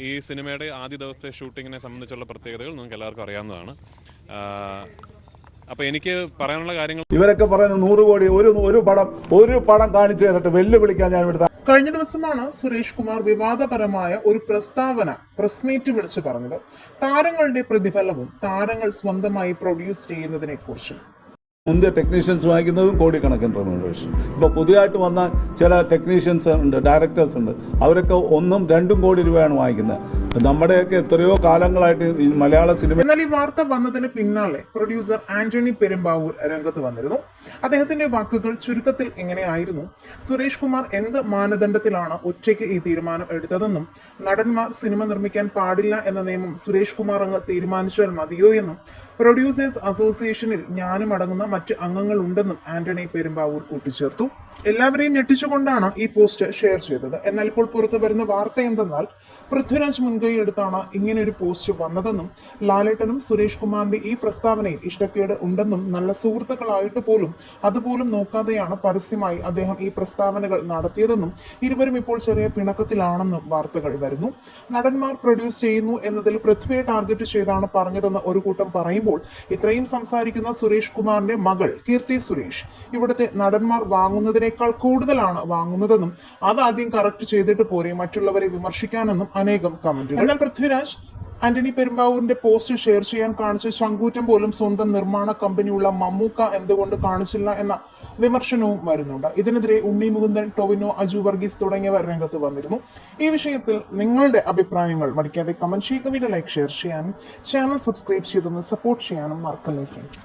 ഈ സിനിമയുടെ ആദ്യ ദിവസത്തെ ഷൂട്ടിങ്ങിനെ സംബന്ധിച്ചുള്ള പ്രത്യേകതകൾ നിങ്ങൾക്ക് എല്ലാവർക്കും അറിയാവുന്നതാണ്. അപ്പോൾ എനിക്ക് പറയാനുള്ള കാര്യങ്ങൾ, ഇവരൊക്കെ പറയുന്നത് 100 കോടി ഒരു പടം കാണിച്ചു തരട്ടെ, വെല്ലുവിളിക്കാൻ ഞാൻ ഇവിടുത്തെ. കഴിഞ്ഞ ദിവസമാണ് സുരേഷ് കുമാർ വിവാദപരമായ ഒരു പ്രസ്താവന പ്രസ് മീറ്റ് വിളിച്ചു പറഞ്ഞത്. താരങ്ങളുടെ പ്രതിഫലവും താരങ്ങൾ സ്വന്തമായി പ്രൊഡ്യൂസ് ചെയ്യുന്നതിനെ കുറിച്ചും. മുന്തിയ ടെക്നീഷ്യൻസ് വാങ്ങിക്കുന്നതും കോടിക്കണക്കിന് റെമ്യൂണറേഷൻ. ഇപ്പോൾ പുതിയതായിട്ട് വന്ന ചില ടെക്നീഷ്യൻസ് ഉണ്ട്, ഡയറക്ടേഴ്സ് ഉണ്ട്, അവരൊക്കെ 1-2 കോടി രൂപയാണ് വാങ്ങിക്കുന്നത്. നമ്മുടെയൊക്കെ എത്രയോ കാലങ്ങളായിട്ട് മലയാള സിനിമ. എന്നാൽ ഈ വാർത്ത വന്നതിന് പിന്നാലെ പ്രൊഡ്യൂസർ ആന്റണി പെരുമ്പാവൂർ രംഗത്ത് വന്നിരുന്നു. അദ്ദേഹത്തിന്റെ വാക്കുകൾ ചുരുക്കത്തിൽ ഇങ്ങനെയായിരുന്നു: സുരേഷ് കുമാർ എന്ത് മാനദണ്ഡത്തിലാണ് ഒറ്റയ്ക്ക് ഈ തീരുമാനം എടുത്തതെന്നും നടന്മാർ സിനിമ നിർമ്മിക്കാൻ പാടില്ല എന്ന നിയമം സുരേഷ് കുമാർ അങ്ങ് തീരുമാനിച്ചാൽ മതിയോ എന്നും പ്രൊഡ്യൂസേഴ്സ് അസോസിയേഷനിൽ ഞാനും അടങ്ങുന്ന മറ്റ് അംഗങ്ങൾ ഉണ്ടെന്നും ആന്റണി പെരുമ്പാവൂർ കൂട്ടിച്ചേർത്തു. എല്ലാവരെയും ഞെട്ടിച്ചുകൊണ്ടാണ് ഈ പോസ്റ്റ് ഷെയർ ചെയ്തത്. എന്നാൽ ഇപ്പോൾ പുറത്തു വരുന്ന വാർത്ത എന്തെന്നാൽ, പൃഥ്വിരാജ് മുൻകൈ എടുത്താണ് ഇങ്ങനെ ഒരു പോസ്റ്റ് വന്നതെന്നും ലാലേട്ടനും സുരേഷ് കുമാറിന്റെ ഈ പ്രസ്താവനയിൽ ഇഷ്ടക്കേട് ഉണ്ടെന്നും നല്ല സുഹൃത്തുക്കളായിട്ട് പോലും അതുപോലും നോക്കാതെയാണ് പരസ്യമായി അദ്ദേഹം ഈ പ്രസ്താവനകൾ നടത്തിയതെന്നും ഇരുവരും ഇപ്പോൾ ചെറിയ പിണക്കത്തിലാണെന്നും വാർത്തകൾ വരുന്നു. നടന്മാർ പ്രൊഡ്യൂസ് ചെയ്യുന്നു എന്നതിൽ പൃഥ്വിയെ ടാർഗറ്റ് ചെയ്താണ് പറഞ്ഞതെന്ന് ഒരു കൂട്ടം പറയുമ്പോൾ, ഇത്രയും സംസാരിക്കുന്ന സുരേഷ് കുമാറിന്റെ മകൾ കീർത്തി സുരേഷ് ഇവിടുത്തെ നടന്മാർ വാങ്ങുന്നതിനേക്കാൾ കൂടുതലാണ് വാങ്ങുന്നതെന്നും അതാദ്യം കറക്റ്റ് ചെയ്തിട്ട് പോരെ മറ്റുള്ളവരെ വിമർശിക്കാനെന്നും അനേകം കമന്റുകൾ. എന്നാൽ പൃഥ്വിരാജ് ആന്റണി പെരുമ്പാവൂരിന്റെ പോസ്റ്റ് ഷെയർ ചെയ്യാൻ കാണിച്ച ചങ്കൂറ്റം പോലും സ്വന്തം നിർമ്മാണ കമ്പനിയുള്ള മമ്മൂക്ക എന്തുകൊണ്ട് കാണിച്ചില്ല എന്ന വിമർശനവും വരുന്നുണ്ട്. ഇതിനെതിരെ ഉണ്ണി മുകുന്ദൻ, ടൊവിനോ, അജു വർഗീസ് തുടങ്ങിയവർ രംഗത്ത് വന്നിരുന്നു. ഈ വിഷയത്തിൽ നിങ്ങളുടെ അഭിപ്രായങ്ങൾ മടിക്കാതെ കമന്റ് ചെയ്യുക. വീഡിയോ ലൈക്ക്, ഷെയർ ചെയ്യാനും ചാനൽ സബ്സ്ക്രൈബ് ചെയ്തൊന്ന് സപ്പോർട്ട് ചെയ്യാനും മറക്കല്ലേ ഫ്രണ്ട്സ്.